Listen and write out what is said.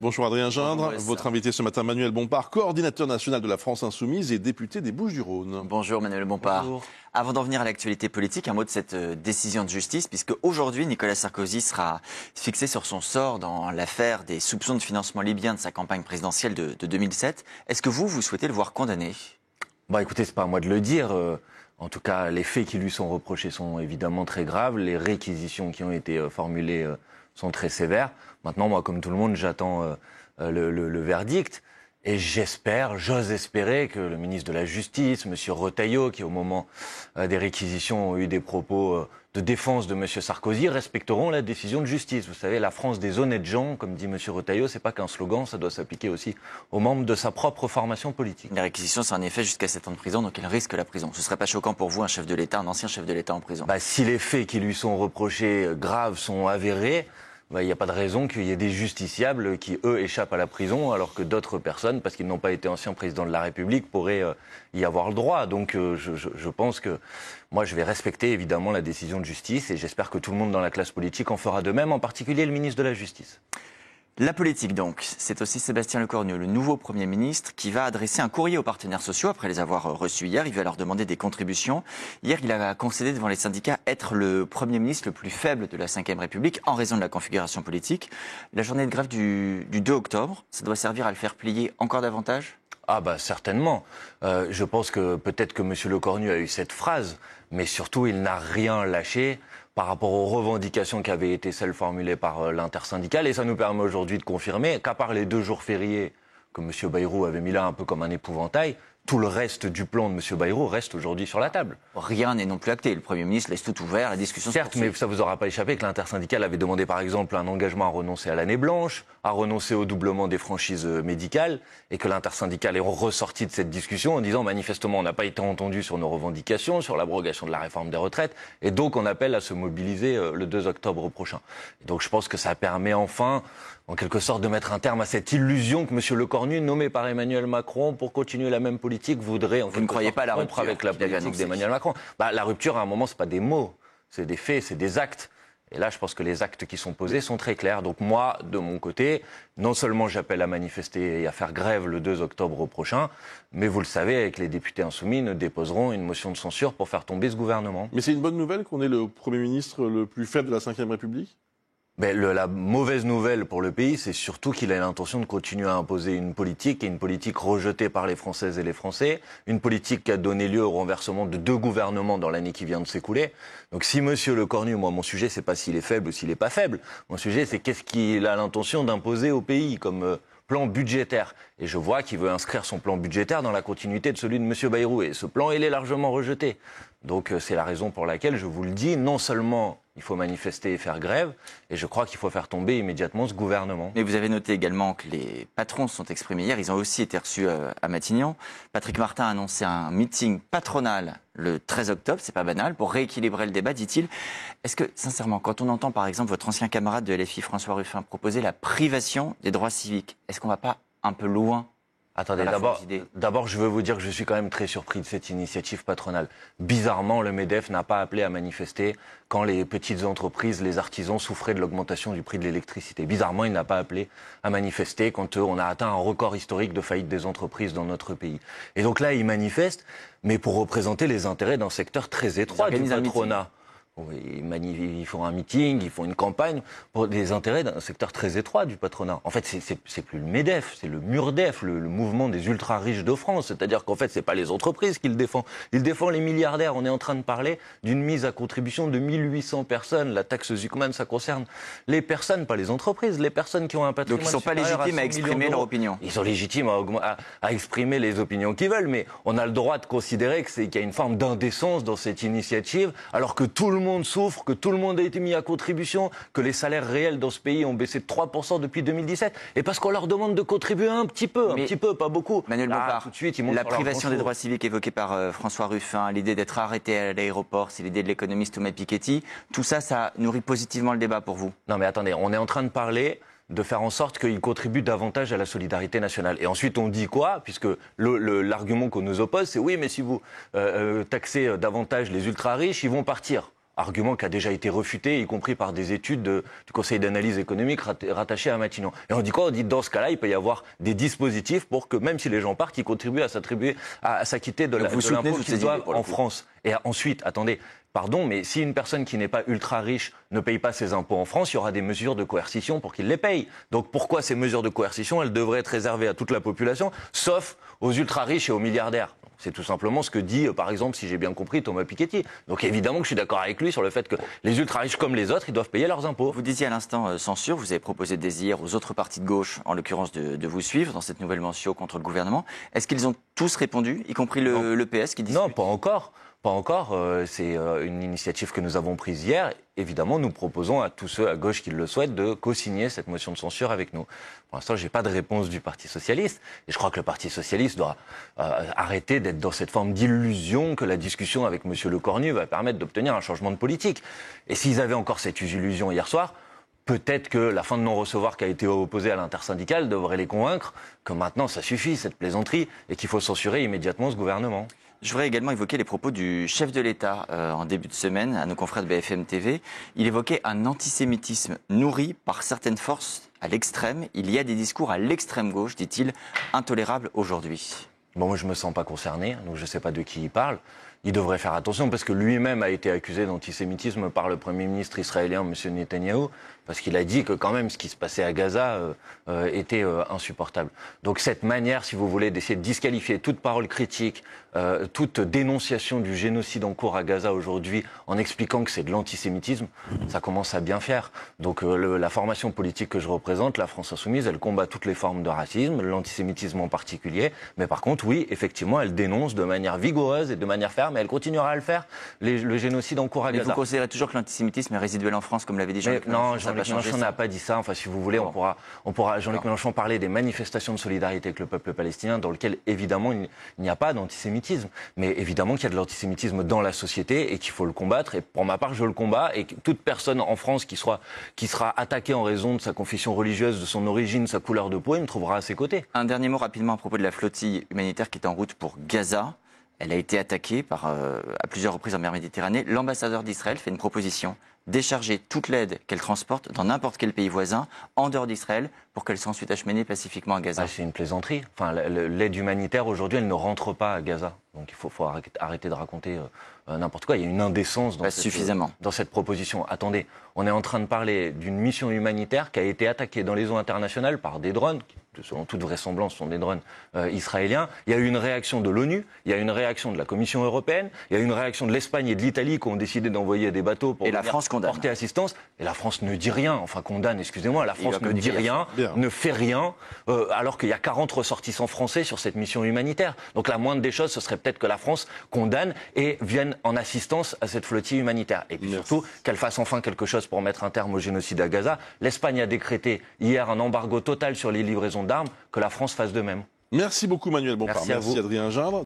Bonjour Adrien Gindre. Bonjour, Votre invité ce matin, Manuel Bompard, coordinateur national de la France Insoumise et député des Bouches-du-Rhône. Bonjour Manuel Bompard. Bonjour. Avant d'en venir à l'actualité politique, un mot de cette décision de justice, puisque aujourd'hui Nicolas Sarkozy sera fixé sur son sort dans l'affaire des soupçons de financement libyen de sa campagne présidentielle de 2007. Est-ce que vous souhaitez le voir condamné ? Écoutez, c'est pas à moi de le dire. En tout cas, les faits qui lui sont reprochés sont évidemment très graves. Les réquisitions qui ont été formulées sont très sévères. Maintenant, moi, comme tout le monde, j'attends le verdict. Et j'ose espérer que le ministre de la Justice, M. Retailleau, qui au moment des réquisitions ont eu des propos de défense de M. Sarkozy, respecteront la décision de justice. Vous savez, la France des honnêtes gens, comme dit M. Retailleau, c'est pas qu'un slogan, ça doit s'appliquer aussi aux membres de sa propre formation politique. Les réquisitions, c'est en effet jusqu'à 7 ans de prison, donc il risque la prison. Ce serait pas choquant pour vous, un chef de l'État, un ancien chef de l'État en prison ? Si les faits qui lui sont reprochés graves sont avérés, il n'y a pas de raison qu'il y ait des justiciables qui, eux, échappent à la prison, alors que d'autres personnes, parce qu'ils n'ont pas été anciens présidents de la République, pourraient y avoir le droit. Donc je pense que moi, je vais respecter évidemment la décision de justice et j'espère que tout le monde dans la classe politique en fera de même, en particulier le ministre de la Justice. La politique donc, c'est aussi Sébastien Lecornu, le nouveau Premier ministre, qui va adresser un courrier aux partenaires sociaux après les avoir reçus hier. Il va leur demander des contributions. Hier, il a concédé devant les syndicats être le Premier ministre le plus faible de la Ve République en raison de la configuration politique. La journée de grève du 2 octobre, ça doit servir à le faire plier encore davantage ? Certainement. Je pense que peut-être que M. Lecornu a eu cette phrase, mais surtout, il n'a rien lâché par rapport aux revendications qui avaient été celles formulées par l'intersyndicale. Et ça nous permet aujourd'hui de confirmer qu'à part les 2 jours fériés que M. Bayrou avait mis là un peu comme un épouvantail, tout le reste du plan de M. Bayrou reste aujourd'hui sur la table. Rien n'est non plus acté. Le Premier ministre laisse tout ouvert, la discussion se poursuit. Certes, mais ça ne vous aura pas échappé que l'intersyndicale avait demandé par exemple un engagement à renoncer à l'année blanche, à renoncer au doublement des franchises médicales, et que l'intersyndicale est ressorti de cette discussion en disant manifestement on n'a pas été entendu sur nos revendications, sur l'abrogation de la réforme des retraites, et donc on appelle à se mobiliser le 2 octobre prochain. Et donc je pense que ça permet enfin, en quelque sorte, de mettre un terme à cette illusion que M. Lecornu, nommé par Emmanuel Macron pour continuer la même politique, voudrait en Vous ne croyez pas à la rupture avec la politique d'Emmanuel Macron. La rupture, à un moment, ce n'est pas des mots, c'est des faits, c'est des actes. Et là, je pense que les actes qui sont posés sont très clairs. Donc moi, de mon côté, non seulement j'appelle à manifester et à faire grève le 2 octobre prochain, mais vous le savez, avec les députés insoumis, nous déposerons une motion de censure pour faire tomber ce gouvernement. Mais c'est une bonne nouvelle qu'on ait le Premier ministre le plus faible de la Ve République ? La mauvaise nouvelle pour le pays, c'est surtout qu'il a l'intention de continuer à imposer une politique, et une politique rejetée par les Françaises et les Français, une politique qui a donné lieu au renversement de 2 gouvernements dans l'année qui vient de s'écouler. Donc si M. Lecornu, moi mon sujet c'est pas s'il est faible ou s'il est pas faible, mon sujet c'est qu'est-ce qu'il a l'intention d'imposer au pays comme plan budgétaire. Et je vois qu'il veut inscrire son plan budgétaire dans la continuité de celui de M. Bayrou, et ce plan il est largement rejeté. Donc c'est la raison pour laquelle je vous le dis, non seulement il faut manifester et faire grève, et je crois qu'il faut faire tomber immédiatement ce gouvernement. Mais vous avez noté également que les patrons se sont exprimés hier, ils ont aussi été reçus à Matignon. Patrick Martin a annoncé un meeting patronal le 13 octobre, c'est pas banal, pour rééquilibrer le débat, dit-il. Est-ce que, sincèrement, quand on entend par exemple votre ancien camarade de LFI, François Ruffin, proposer la privation des droits civiques, est-ce qu'on va pas un peu loin ? Attendez, d'abord, je veux vous dire que je suis quand même très surpris de cette initiative patronale. Bizarrement, le MEDEF n'a pas appelé à manifester quand les petites entreprises, les artisans souffraient de l'augmentation du prix de l'électricité. Bizarrement, il n'a pas appelé à manifester quand on a atteint un record historique de faillite des entreprises dans notre pays. Et donc là, il manifeste, mais pour représenter les intérêts d'un secteur très étroit du patronat. Ils font un meeting, ils font une campagne pour des intérêts d'un secteur très étroit du patronat. En fait, c'est plus le MEDEF, c'est le MURDEF, le mouvement des ultra-riches de France. C'est-à-dire qu'en fait, c'est pas les entreprises qu'il défend. Il défend les milliardaires. On est en train de parler d'une mise à contribution de 1800 personnes. La taxe Zuckman, ça concerne les personnes, pas les entreprises. Les personnes qui ont un patrimoine. Donc ils sont pas légitimes à exprimer leur opinion. Ils sont légitimes à exprimer les opinions qu'ils veulent, mais on a le droit de considérer qu'il y a une forme d'indécence dans cette initiative, alors que tout le monde souffre, que tout le monde a été mis à contribution, que les salaires réels dans ce pays ont baissé de 3% depuis 2017, et parce qu'on leur demande de contribuer un petit peu, pas beaucoup. Manuel Bompard, tout de suite, la privation des droits civiques évoquée par François Ruffin, l'idée d'être arrêté à l'aéroport, c'est l'idée de l'économiste Thomas Piketty, tout ça, ça nourrit positivement le débat pour vous? Non mais attendez, on est en train de parler de faire en sorte qu'ils contribuent davantage à la solidarité nationale. Et ensuite, on dit quoi? Puisque l'argument qu'on nous oppose, c'est oui, mais si vous taxez davantage les ultra-riches, ils vont partir. Argument qui a déjà été refuté, y compris par des études du Conseil d'analyse économique rattaché à Matignon. Et on dit quoi? On dit dans ce cas-là, il peut y avoir des dispositifs pour que même si les gens partent, ils contribuent à s'acquitter de l'impôt qu'ils doivent en France. Et ensuite, attendez, pardon, mais si une personne qui n'est pas ultra riche ne paye pas ses impôts en France, il y aura des mesures de coercition pour qu'il les paye. Donc pourquoi ces mesures de coercition, elles devraient être réservées à toute la population, sauf aux ultra riches et aux milliardaires? C'est tout simplement ce que dit, par exemple, si j'ai bien compris, Thomas Piketty. Donc évidemment que je suis d'accord avec lui sur le fait que les ultra-riches comme les autres, ils doivent payer leurs impôts. Vous disiez à l'instant censure, vous avez proposé dès hier aux autres partis de gauche, en l'occurrence, de vous suivre dans cette nouvelle mention contre le gouvernement. Est-ce qu'ils ont tous répondu, y compris le PS qui dit Non, pas encore. Pas encore. C'est une initiative que nous avons prise hier. Évidemment, nous proposons à tous ceux à gauche qui le souhaitent de co-signer cette motion de censure avec nous. Pour l'instant, je n'ai pas de réponse du Parti socialiste. Et je crois que le Parti socialiste doit arrêter d'être dans cette forme d'illusion que la discussion avec M. Lecornu va permettre d'obtenir un changement de politique. Et s'ils avaient encore cette illusion hier soir, peut-être que la fin de non-recevoir qui a été opposée à l'intersyndicale devrait les convaincre que maintenant ça suffit, cette plaisanterie, et qu'il faut censurer immédiatement ce gouvernement. Je voudrais également évoquer les propos du chef de l'État en début de semaine à nos confrères de BFM TV. Il évoquait un antisémitisme nourri par certaines forces à l'extrême. Il y a des discours à l'extrême gauche, dit-il, intolérables aujourd'hui. Bon, moi je me sens pas concerné, donc je sais pas de qui il parle. Il devrait faire attention parce que lui-même a été accusé d'antisémitisme par le Premier ministre israélien, M. Netanyahou, parce qu'il a dit que quand même ce qui se passait à Gaza était insupportable. Donc cette manière, si vous voulez, d'essayer de disqualifier toute parole critique, toute dénonciation du génocide en cours à Gaza aujourd'hui, en expliquant que c'est de l'antisémitisme, ça commence à bien faire. Donc la formation politique que je représente, la France Insoumise, elle combat toutes les formes de racisme, l'antisémitisme en particulier, mais par contre, oui, effectivement, elle dénonce de manière vigoureuse et de manière ferme, mais elle continuera à le faire, le génocide en cours à Gaza. Mais vous considérez toujours que l'antisémitisme est résiduel en France, comme l'avait dit Jean-Luc Mélenchon? Non, Jean-Luc Mélenchon n'a pas dit ça. Enfin, si vous voulez, on pourra Jean-Luc Mélenchon parler des manifestations de solidarité avec le peuple palestinien, dans lequel, évidemment, il n'y a pas d'antisémitisme. Mais évidemment qu'il y a de l'antisémitisme dans la société et qu'il faut le combattre. Et pour ma part, je le combats. Et toute personne en France qui sera attaquée en raison de sa confession religieuse, de son origine, sa couleur de peau, il me trouvera à ses côtés. Un dernier mot rapidement à propos de la flottille humanitaire qui est en route pour Gaza. Elle a été attaquée à plusieurs reprises en mer Méditerranée. L'ambassadeur d'Israël fait une proposition: décharger toute l'aide qu'elle transporte dans n'importe quel pays voisin, en dehors d'Israël, pour qu'elle soit ensuite acheminée pacifiquement à Gaza. Ah, c'est une plaisanterie. Enfin, l'aide humanitaire, aujourd'hui, elle ne rentre pas à Gaza. Donc il faut arrêter de raconter n'importe quoi. Il y a une indécence dans cette proposition. Attendez, on est en train de parler d'une mission humanitaire qui a été attaquée dans les eaux internationales par des drones, qui, selon toute vraisemblance, sont des drones israéliens. Il y a eu une réaction de l'ONU, il y a eu une réaction de la Commission européenne, il y a eu une réaction de l'Espagne et de l'Italie qui ont décidé d'envoyer des bateaux pour porter assistance. Et la France ne dit rien. Enfin, condamne, excusez-moi. La France ne dit rien, ne fait rien, alors qu'il y a 40 ressortissants français sur cette mission humanitaire. Donc la moindre des choses, ce serait peut-être que la France condamne et vienne en assistance à cette flottille humanitaire. Et puis surtout, qu'elle fasse enfin quelque chose pour mettre un terme au génocide à Gaza. L'Espagne a décrété hier un embargo total sur les livraisons d'armes, que la France fasse de même. Merci beaucoup Manuel Bompard. Merci Adrien Gindre.